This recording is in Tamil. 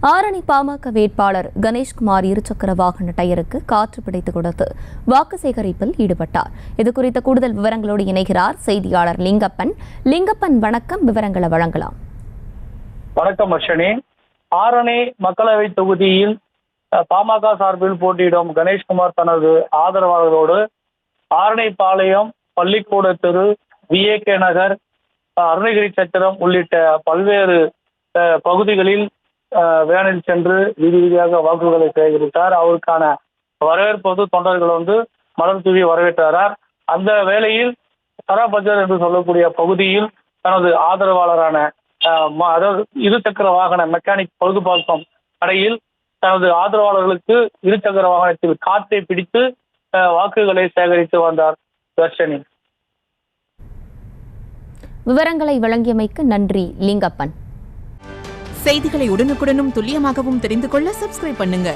ஆரணி பாமக வேட்பாளர் கணேஷ்குமார் இருசக்கர வாகன டயருக்கு காற்று பிடித்துக் கொடுத்து வாக்கு சேகரிப்பில் ஈடுபட்டார். இதுகுறித்த கூடுதல் விவரங்களோடு இணைகிறார் செய்தியாளர் லிங்கப்பன். லிங்கப்பன், வணக்கம். விவரங்களை வழங்கலாம். வணக்கம் அர்ஷனி. ஆரணி மக்களவை தொகுதியில் பாமக சார்பில் போட்டியிடும் கணேஷ்குமார் தனது ஆதரவாளர்களோடு ஆரணிபாளையம், பள்ளிக்கூட தெரு, VAK நகர், அருணகிரி சத்திரம் உள்ளிட்ட பல்வேறு பகுதிகளில் வேனில் சென்று வீதி வீதியாக வாக்குகளை சேகரித்தார். அவருக்கான வரவேற்பு தொண்டர்கள் மலர் தூவி வரவேற்றார். அந்த வேளையில் சராபஜர் என்று சொல்லக்கூடிய பகுதியில் தனது ஆதரவாளரான அதாவது இருசக்கர வாகன மெக்கானிக் பழுதுபார்க்கும் கடையில் தனது ஆதரவாளர்களுக்கு இருசக்கர வாகனத்தில் காற்றை பிடித்து வாக்குகளை சேகரித்து வந்தார். தர்ஷனி, விவரங்களை வழங்கியமைக்கு நன்றி லிங்கப்பன். செய்திகளை உடனுக்குடனும் துல்லியமாகவும் தெரிந்து கொள்ள சப்ஸ்கிரைப் பண்ணுங்க.